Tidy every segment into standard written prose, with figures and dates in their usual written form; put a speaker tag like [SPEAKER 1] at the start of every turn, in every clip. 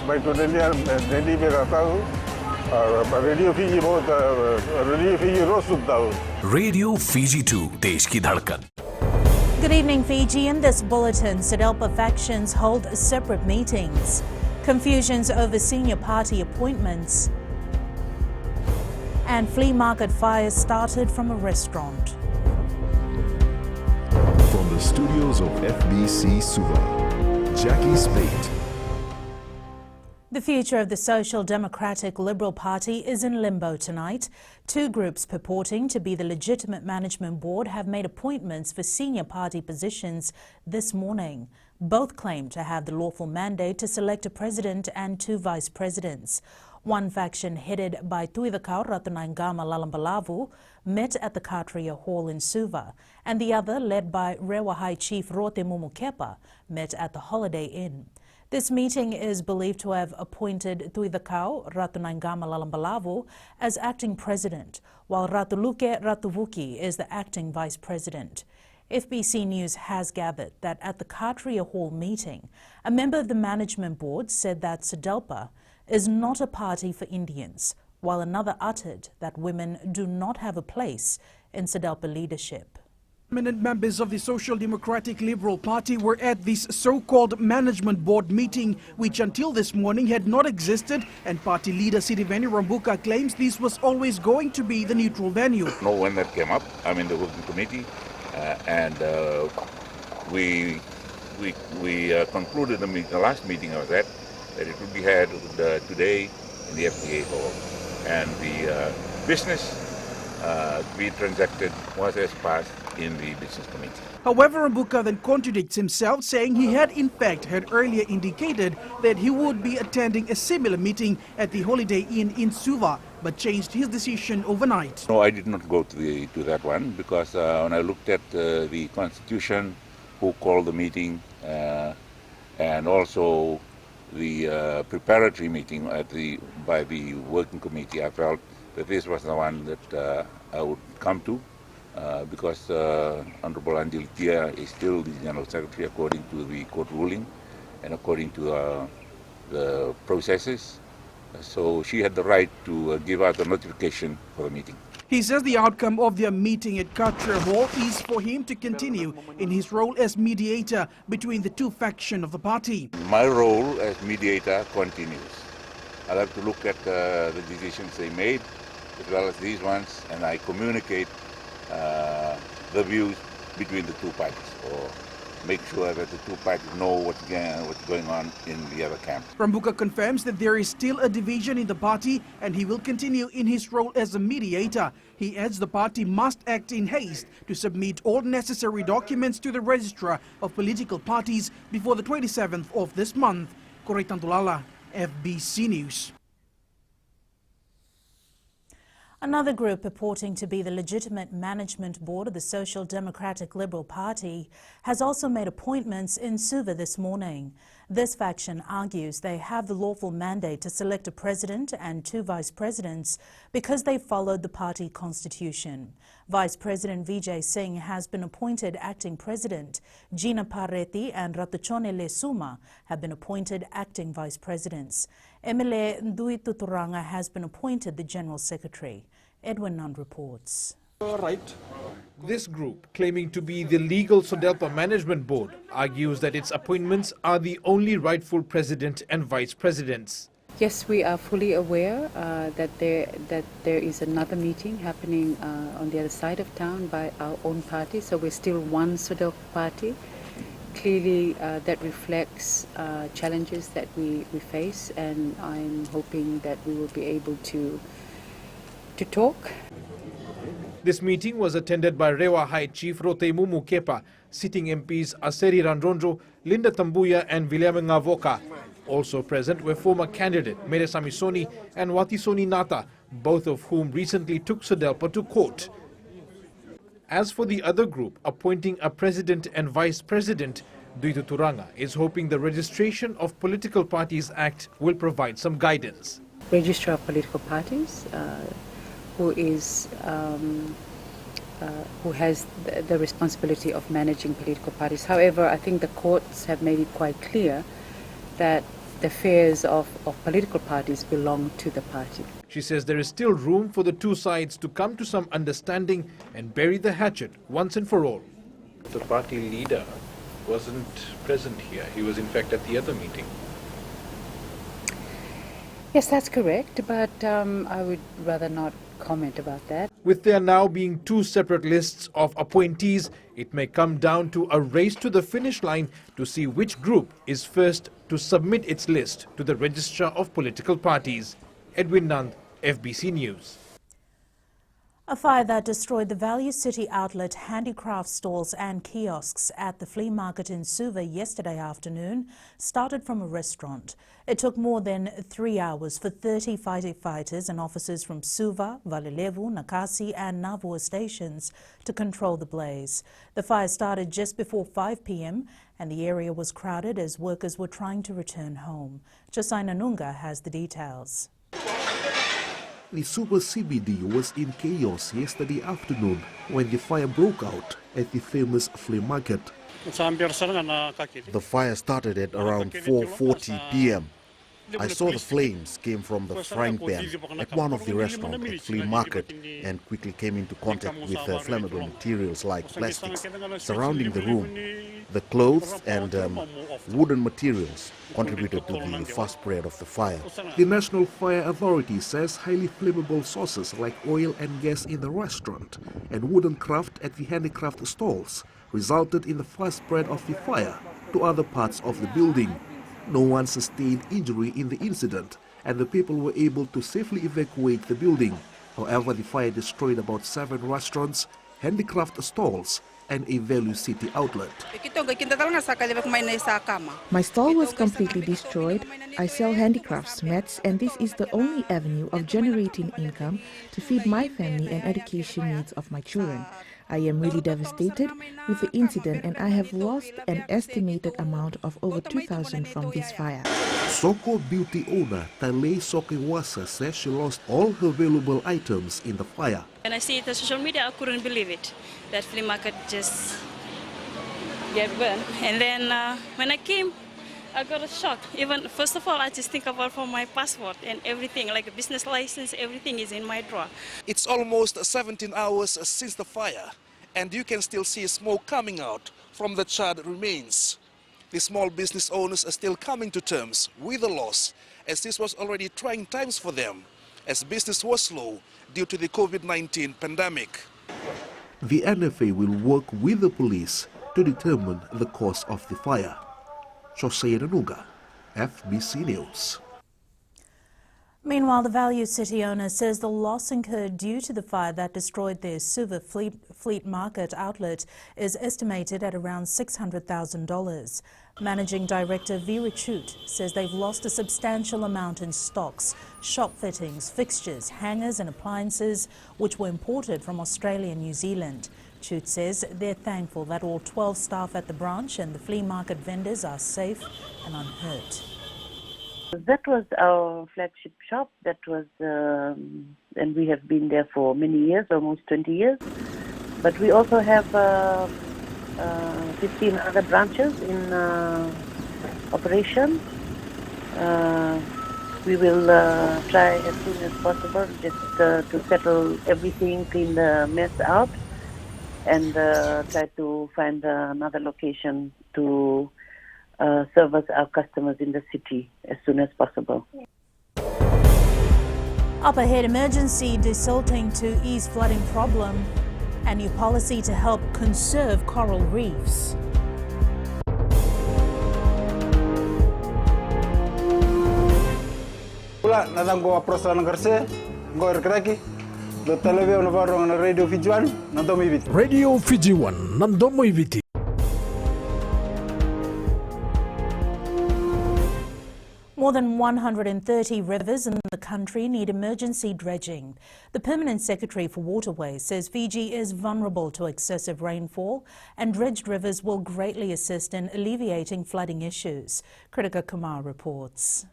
[SPEAKER 1] baik tu dia jadi mereka tahu radio Fiji बहुत radio Fiji रोज सुनता हूँ
[SPEAKER 2] radio Fiji 2 देश की धड़कन.
[SPEAKER 3] Good evening, Fiji. In this bulletin, SDLP factions hold separate meetings. Confusions over senior party appointments. And flea market fires started from a restaurant.
[SPEAKER 4] From the studios of FBC Suva, Jackie Spate.
[SPEAKER 3] The future of the Social Democratic Liberal Party is in limbo tonight. Two groups purporting to be the legitimate management board have made appointments for senior party positions this morning. Both claim to have the lawful mandate to select a president and two vice presidents. One faction headed by Tuivakau Ratunangama Lalambalavu met at the Katria Hall in Suva, and the other, led by Rewa High Chief Rote Mumukepa, met at the Holiday Inn. This meeting is believed to have appointed Tuivakau Ratunangama Lalambalavu as acting president, while Ratuluke Ratuvuki is the acting vice president. FBC News has gathered that at the Katria Hall meeting, a member of the management board said that SDLP is not a party for Indians, while another uttered that women do not have a place in SDLP leadership.
[SPEAKER 5] Prominent members of the Social Democratic Liberal Party were at this so-called management board meeting, which until this morning had not existed, and party leader Sitiveni Rambuka claims this was always going to be the neutral venue.
[SPEAKER 6] No one that came up. I'm in the working committee, and we concluded the last meeting I was at that it would be had today in the FTA hall, and the business to be transacted was as passed in the business committee.
[SPEAKER 5] However, Rambuka then contradicts himself, saying he had in fact earlier indicated that he would be attending a similar meeting at the Holiday Inn in Suva, but changed his decision overnight.
[SPEAKER 6] No, I did not go to that one because when I looked at the constitution, who called the meeting, and also the preparatory meeting by the working committee, I felt that this was the one that I would come to. Because Honorable Anjil Tia is still the General Secretary according to the court ruling and according to the processes. So she had the right to give out a notification for the meeting.
[SPEAKER 5] He says the outcome of their meeting at Katria Hall is for him to continue in his role as mediator between the two factions of the party.
[SPEAKER 6] My role as mediator continues. I'll have to look at the decisions they made as well as these ones, and I communicate the views between the two parties, or make sure that the two parties know what's going on in the other camp.
[SPEAKER 5] Rambuka confirms that there is still a division in the party and he will continue in his role as a mediator. He adds the party must act in haste to submit all necessary documents to the Registrar of Political Parties before the 27th of this month. Koray Tantulala, FBC News.
[SPEAKER 3] Another group purporting to be the legitimate management board of the Social Democratic Liberal Party has also made appointments in Suva this morning. This faction argues they have the lawful mandate to select a president and two vice presidents because they followed the party constitution. Vice President Vijay Singh has been appointed acting president. Gina Pareti and Ratuchone Lesuma have been appointed acting vice presidents. Emile Ndui Tuturanga has been appointed the general secretary. Edwin Nund reports.
[SPEAKER 7] This group, claiming to be the legal SDLP management board, argues that its appointments are the only rightful president and vice presidents.
[SPEAKER 8] Yes, we are fully aware that there is another meeting happening on the other side of town by our own party, so we're still one SDLP party. Clearly, that reflects challenges that we face, and I'm hoping that we will be able to talk.
[SPEAKER 7] This meeting was attended by Rewa High Chief Rote Mumukepa, sitting MPs Aseri Randronjo, Linda Tambuya and William Ngavoka. Also present were former candidate Mere Samisoni and Watisoni Nata, both of whom recently took SDLP to court. As for the other group appointing a president and vice president, Duitu Turanga is hoping the Registration of Political Parties Act will provide some guidance.
[SPEAKER 8] Registrar of Political Parties, who has the responsibility of managing political parties. However, I think the courts have made it quite clear that the affairs of political parties belong to the party.
[SPEAKER 7] She says there is still room for the two sides to come to some understanding and bury the hatchet once and for all. The party leader wasn't present here. He was in fact at the other meeting.
[SPEAKER 8] Yes, that's correct, but I would rather not comment about that.
[SPEAKER 7] With there now being two separate lists of appointees, it may come down to a race to the finish line to see which group is first to submit its list to the Registrar of Political Parties. Edwin Nand, FBC News.
[SPEAKER 3] A fire that destroyed the Value City outlet, handicraft stalls and kiosks at the flea market in Suva yesterday afternoon started from a restaurant. It took more than 3 hours for 30 firefighters and officers from Suva, Valilevu, Nakasi and Navua stations to control the blaze. The fire started just before 5 p.m. and the area was crowded as workers were trying to return home. Josai Nanunga has the details.
[SPEAKER 9] The Suva CBD was in chaos yesterday afternoon when the fire broke out at the famous flea market.
[SPEAKER 10] The fire started at around 4:40 p.m. I saw the flames came from the frying pan at one of the restaurants at flea market and quickly came into contact with flammable materials like plastics surrounding the room. The clothes and wooden materials contributed to the fast spread of the fire.
[SPEAKER 9] The National Fire Authority says highly flammable sources like oil and gas in the restaurant and wooden craft at the handicraft stalls resulted in the fast spread of the fire to other parts of the building. No one sustained injury in the incident and the people were able to safely evacuate the building. However, the fire destroyed about 7 restaurants, handicraft stalls and a Value City outlet.
[SPEAKER 11] My stall was completely destroyed. I sell handicrafts, mats, and this is the only avenue of generating income to feed my family and education needs of my children. I am really devastated with the incident and I have lost an estimated amount of over 2,000 from this fire.
[SPEAKER 9] Soko beauty owner Talei Sokewasa says she lost all her valuable items in the fire.
[SPEAKER 12] When I see it on social media, I couldn't believe it. That flea market just get burned. And then when I came, I got a shock. Even first of all, I just think about for my passport and everything, like a business license, everything is in my drawer.
[SPEAKER 13] It's almost 17 hours since the fire, and you can still see smoke coming out from the charred remains. The small business owners are still coming to terms with the loss, as this was already trying times for them, as business was slow due to the COVID-19 pandemic.
[SPEAKER 9] The NFA will work with the police to determine the cause of the fire. Josai Nanunga, FBC News.
[SPEAKER 3] Meanwhile, the Value City owner says the loss incurred due to the fire that destroyed their Suva Fleet Market outlet is estimated at around $600,000. Managing Director Vera Chut says they've lost a substantial amount in stocks, shop fittings, fixtures, hangers and appliances which were imported from Australia and New Zealand. Chut says they're thankful that all 12 staff at the branch and the flea market vendors are safe and unhurt.
[SPEAKER 14] That was our flagship shop. That was, and we have been there for many years, almost 20 years. But we also have 15 other branches in operation. We will try as soon as possible just to settle everything, clean the mess out, and try to find another location to service our customers in the city as soon as possible.
[SPEAKER 3] Up ahead, emergency desilting to ease flooding problem and new policy to help conserve coral reefs.
[SPEAKER 1] Pula natang ko aprosa ng karse, go erkraki. Do televizyon na barong na Radio Fiji 1 nandomo ibiti.
[SPEAKER 2] Radio Fiji 1 nandomo ibiti.
[SPEAKER 3] More than 130 rivers in the country need emergency dredging. The Permanent Secretary for Waterways says Fiji is vulnerable to excessive rainfall and dredged rivers will greatly assist in alleviating flooding issues. Kritika Kumar reports.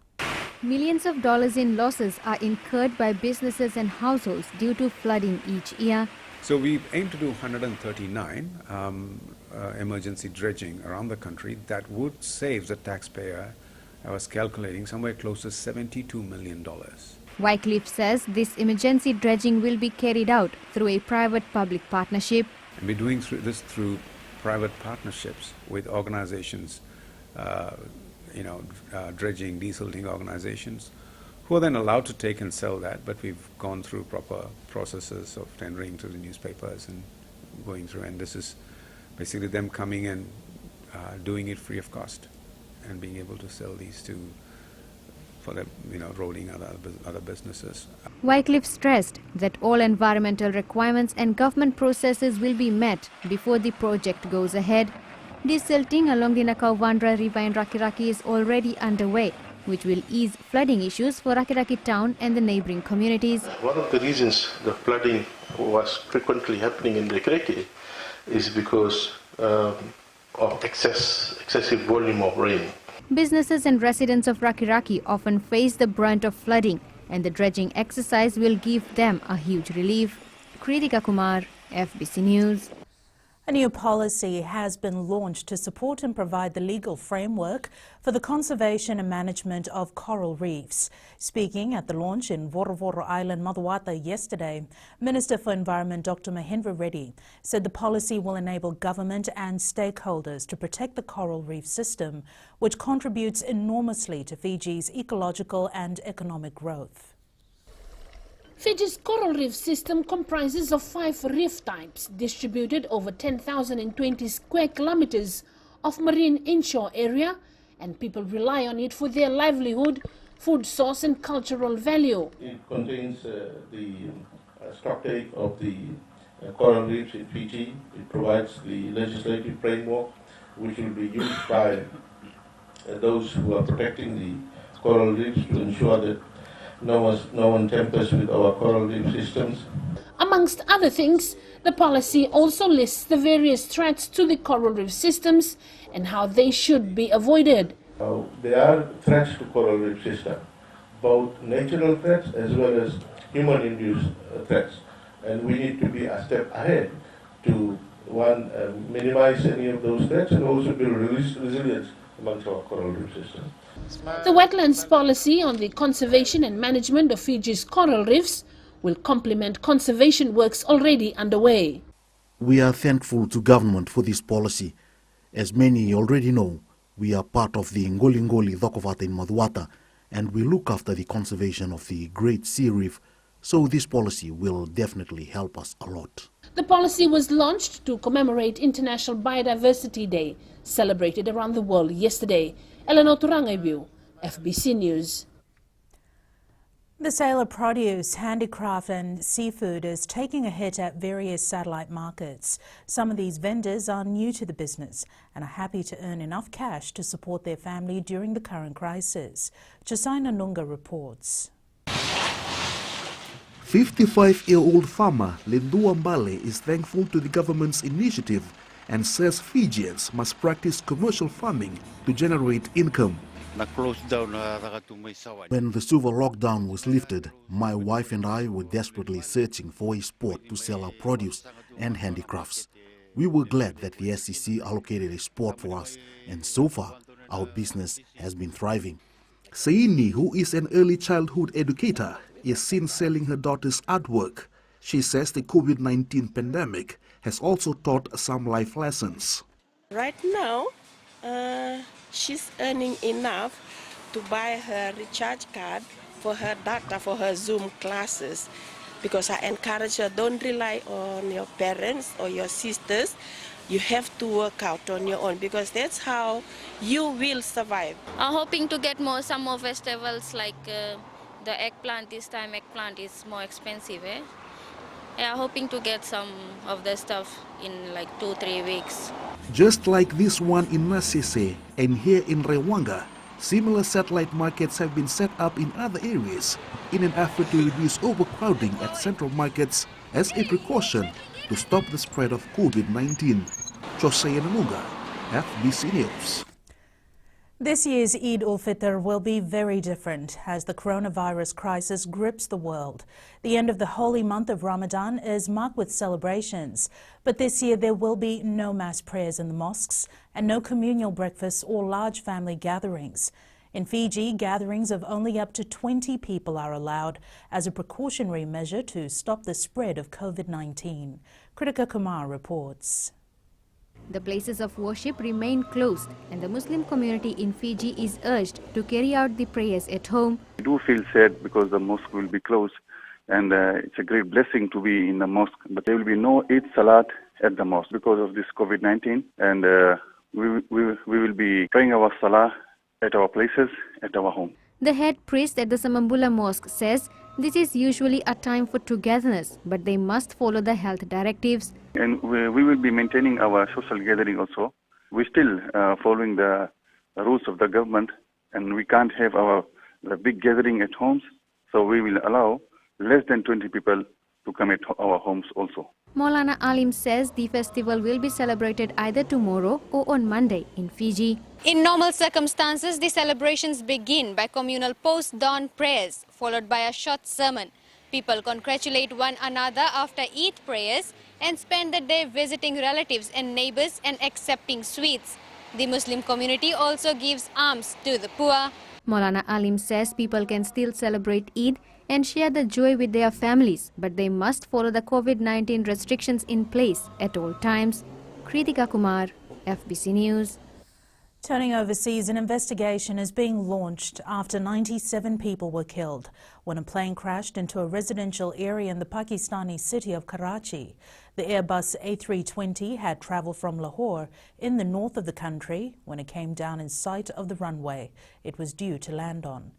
[SPEAKER 15] Millions of dollars in losses are incurred by businesses and households due to flooding each year.
[SPEAKER 16] So we aim to do 139 emergency dredging around the country that would save the taxpayer I was calculating somewhere close to $72 million.
[SPEAKER 15] Wycliffe says this emergency dredging will be carried out through a private-public partnership.
[SPEAKER 16] And we're doing this through private partnerships with organizations, dredging, desilting organizations, who are then allowed to take and sell that, but we've gone through proper processes of tendering to the newspapers and going through, and this is basically them coming and doing it free of cost and being able to sell these for them, rolling other businesses.
[SPEAKER 15] Wycliffe stressed that all environmental requirements and government processes will be met before the project goes ahead. Desilting along the Nakauvandra River in Rakiraki is already underway, which will ease flooding issues for Rakiraki town and the neighbouring communities.
[SPEAKER 17] One of the reasons the flooding was frequently happening in Rakiraki is because of excessive volume of rain.
[SPEAKER 15] Businesses and residents of Rakiraki often face the brunt of flooding, and the dredging exercise will give them a huge relief. Kritika Kumar, FBC News.
[SPEAKER 3] A new policy has been launched to support and provide the legal framework for the conservation and management of coral reefs. Speaking at the launch in Vorovoro Island, Maduwata yesterday, Minister for Environment Dr. Mahendra Reddy said the policy will enable government and stakeholders to protect the coral reef system, which contributes enormously to Fiji's ecological and economic growth.
[SPEAKER 18] Fiji's coral reef system comprises of 5 reef types distributed over 10,020 square kilometers of marine inshore area, and people rely on it for their livelihood, food source and cultural value.
[SPEAKER 17] It contains the stocktake of the coral reefs in Fiji. It provides the legislative framework which will be used by those who are protecting the coral reefs to ensure that no one tampers with our coral reef systems.
[SPEAKER 18] Amongst other things, the policy also lists the various threats to the coral reef systems and how they should be avoided.
[SPEAKER 17] There are threats to coral reef system, both natural threats as well as human-induced threats, and we need to be a step ahead to minimize any of those threats and also build resilience amongst our coral reef system.
[SPEAKER 18] The wetlands policy on the conservation and management of Fiji's coral reefs will complement conservation works already underway.
[SPEAKER 10] We are thankful to government for this policy. As many already know, we are part of the Ngoli Dhokovata in Maduwata, and we look after the conservation of the Great Sea Reef, so this policy will definitely help us a lot.
[SPEAKER 18] The policy was launched to commemorate International Biodiversity Day, celebrated around the world yesterday. Eleanor Turangayu, FBC News.
[SPEAKER 3] The sale of produce, handicraft and seafood is taking a hit at various satellite markets. Some of these vendors are new to the business and are happy to earn enough cash to support their family during the current crisis. Josaina Nunga reports.
[SPEAKER 9] 55-year-old farmer Lindu Ambale is thankful to the government's initiative and says Fijians must practice commercial farming to generate income.
[SPEAKER 10] When the silver lockdown was lifted, my wife and I were desperately searching for a spot to sell our produce and handicrafts. We were glad that the SEC allocated a spot for us, and so far, our business has been thriving.
[SPEAKER 9] Saini, who is an early childhood educator, is seen selling her daughter's artwork. She says the COVID-19 pandemic has also taught some life lessons.
[SPEAKER 19] Right now, she's earning enough to buy her recharge card for her data for her Zoom classes, because I encourage her, don't rely on your parents or your sisters. You have to work out on your own, because that's how you will survive.
[SPEAKER 20] I'm hoping to get some more vegetables like the eggplant. This time eggplant is more expensive. Yeah, hoping to get some of the stuff in like 2-3 weeks.
[SPEAKER 9] Just like this one in Nasese and here in Rewanga, similar satellite markets have been set up in other areas in an effort to reduce overcrowding at central markets as a precaution to stop the spread of COVID-19. José Namuga, FBC News.
[SPEAKER 3] This year's Eid al-Fitr will be very different as the coronavirus crisis grips the world. The end of the holy month of Ramadan is marked with celebrations, but this year there will be no mass prayers in the mosques and no communal breakfasts or large family gatherings. In Fiji, gatherings of only up to 20 people are allowed as a precautionary measure to stop the spread of COVID-19. Kritika Kumar reports.
[SPEAKER 15] The places of worship remain closed and the Muslim community in Fiji is urged to carry out the prayers at home.
[SPEAKER 21] I do feel sad because the mosque will be closed, and it's a great blessing to be in the mosque, but there will be no Eid Salat at the mosque because of this COVID-19, and we will be praying our Salah at our places, at our home.
[SPEAKER 15] The head priest at the Samambula Mosque says this is usually a time for togetherness, but they must follow the health directives.
[SPEAKER 21] And we will be maintaining our social gathering also. We're still following the rules of the government, and we can't have the big gathering at homes, so we will allow less than 20 people to come at our homes also.
[SPEAKER 15] Maulana Alim says the festival will be celebrated either tomorrow or on Monday in Fiji. In normal circumstances, the celebrations begin by communal post-dawn prayers, followed by a short sermon. People congratulate one another after Eid prayers and spend the day visiting relatives and neighbors and accepting sweets. The Muslim community also gives alms to the poor. Maulana Alim says people can still celebrate Eid and share the joy with their families, but they must follow the COVID-19 restrictions in place at all times. Kritika Kumar, FBC News.
[SPEAKER 3] Turning overseas, an investigation is being launched after 97 people were killed when a plane crashed into a residential area in the Pakistani city of Karachi. The Airbus A320 had travelled from Lahore in the north of the country when it came down in sight of the runway it was due to land on.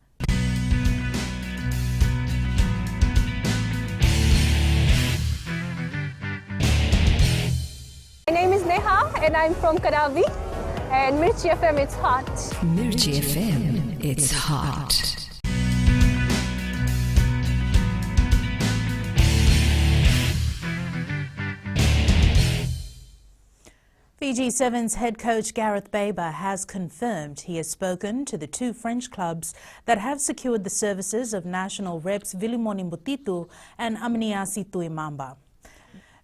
[SPEAKER 22] My name is Neha and I'm from Karavi. And Mitre FM, it's hot.
[SPEAKER 23] Mitre FM, it's hot.
[SPEAKER 3] Fiji Sevens head coach Gareth Baber has confirmed he has spoken to the two French clubs that have secured the services of national reps Vilimoni Mbutitu and Amniasi Tuimamba.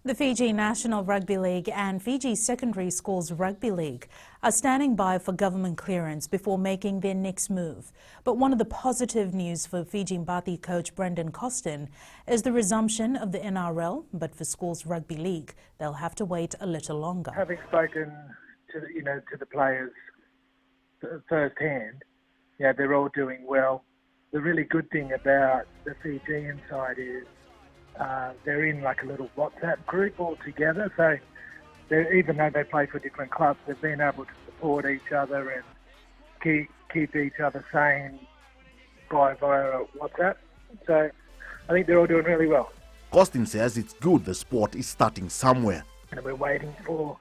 [SPEAKER 3] The Fiji National Rugby League and Fiji Secondary Schools Rugby League are standing by for government clearance before making their next move. But one of the positive news for Fiji Mbati coach Brendan Costin is the resumption of the NRL, but for Schools Rugby League, they'll have to wait a little longer.
[SPEAKER 24] Having spoken to the players firsthand, they're all doing well. The really good thing about the Fijian side is they're in like a little WhatsApp group all together. So even though they play for different clubs, they've been able to support each other and keep each other sane via WhatsApp. So I think they're all doing really well.
[SPEAKER 10] Costin says it's good the sport is starting somewhere.
[SPEAKER 24] And we're waiting for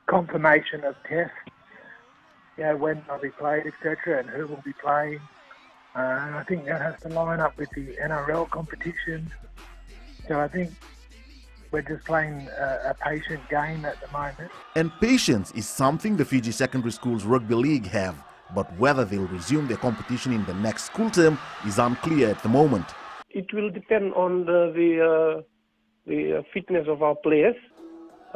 [SPEAKER 24] confirmation of tests, when they'll be played, etc., and who will be playing. And I think that has to line up with the NRL competition. So I think we're just playing a patient game at the moment.
[SPEAKER 10] And patience is something the Fiji Secondary Schools Rugby League have. But whether they'll resume their competition in the next school term is unclear at the moment.
[SPEAKER 25] It will depend on the fitness of our players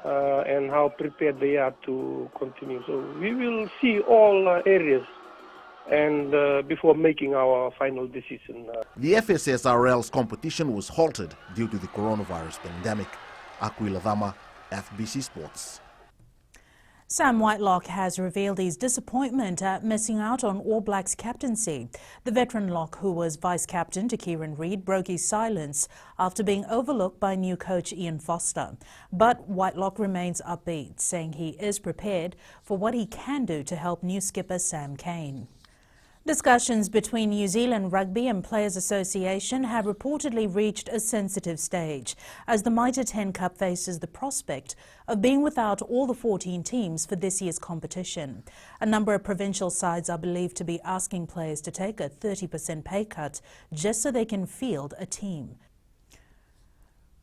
[SPEAKER 25] and how prepared they are to continue. So we will see all areas and before making our final decision.
[SPEAKER 10] The FSRL's competition was halted due to the coronavirus pandemic. Aquila Dhama, FBC Sports.
[SPEAKER 3] Sam Whitelock has revealed his disappointment at missing out on All Blacks captaincy. The veteran lock, who was vice-captain to Kieran Reid, broke his silence after being overlooked by new coach Ian Foster. But Whitelock remains upbeat, saying he is prepared for what he can do to help new skipper Sam Cane. Discussions between New Zealand Rugby and Players Association have reportedly reached a sensitive stage as the Mitre 10 Cup faces the prospect of being without all the 14 teams for this year's competition. A number of provincial sides are believed to be asking players to take a 30% pay cut just so they can field a team.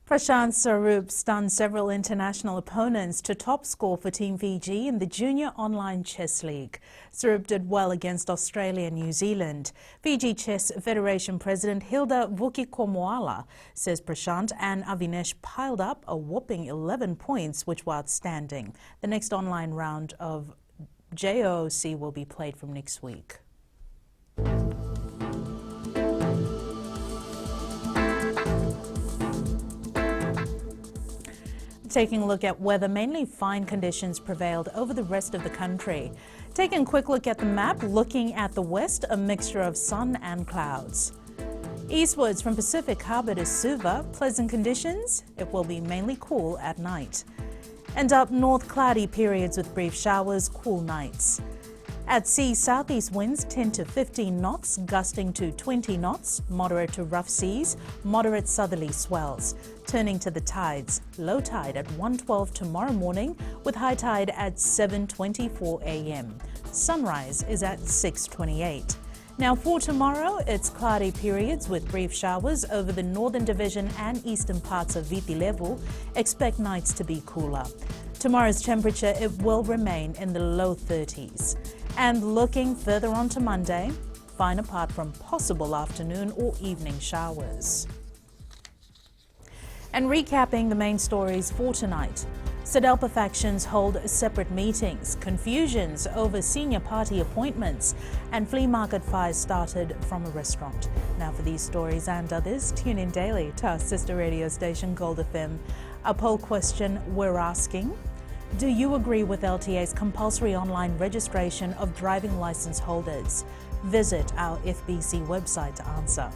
[SPEAKER 3] Prashant Sarup stunned several international opponents to top score for Team Fiji in the Junior Online Chess League. Sarup did well against Australia and New Zealand. Fiji Chess Federation President Hilda Vukikomwala says Prashant and Avinesh piled up a whopping 11 points, which were outstanding. The next online round of JOC will be played from next week. Taking a look at weather, mainly fine conditions prevailed over the rest of the country. Taking a quick look at the map, looking at the west, a mixture of sun and clouds. Eastwards from Pacific Harbour to Suva, pleasant conditions. It will be mainly cool at night. And up north, cloudy periods with brief showers, cool nights. At sea, southeast winds 10 to 15 knots, gusting to 20 knots, moderate to rough seas, moderate southerly swells. Turning to the tides, low tide at 1:12 tomorrow morning, with high tide at 7:24 a.m. Sunrise is at 6:28. Now for tomorrow, it's cloudy periods with brief showers over the northern division and eastern parts of Viti level. Expect nights to be cooler. Tomorrow's temperature, it will remain in the low 30s. And looking further on to Monday, fine apart from possible afternoon or evening showers. And recapping the main stories for tonight. SDLP factions hold separate meetings, confusions over senior party appointments, and flea market fires started from a restaurant. Now for these stories and others, tune in daily to our sister radio station Gold FM. A poll question we're asking: do you agree with LTA's compulsory online registration of driving licence holders? Visit our FBC website to answer.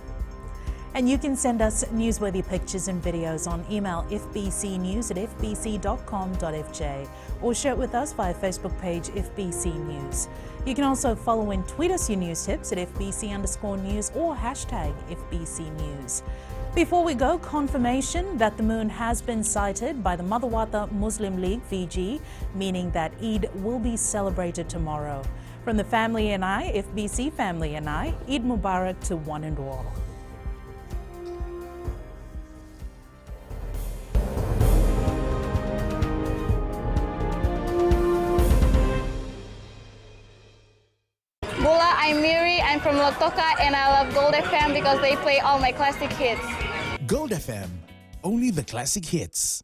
[SPEAKER 3] And you can send us newsworthy pictures and videos on email fbcnews@fbc.com.fj or share it with us via Facebook page FBC News. You can also follow and tweet us your news tips at FBC_news or hashtag FBC News. Before we go, confirmation that the moon has been sighted by the Madhawata Muslim League Fiji, meaning that Eid will be celebrated tomorrow. From the family and I, FBC family and I, Eid Mubarak to one and all.
[SPEAKER 4] Bola, I'm Miri, I'm from Lotoka and I love Gold FM because they play all my classic hits.
[SPEAKER 2] Gold FM, only the classic hits.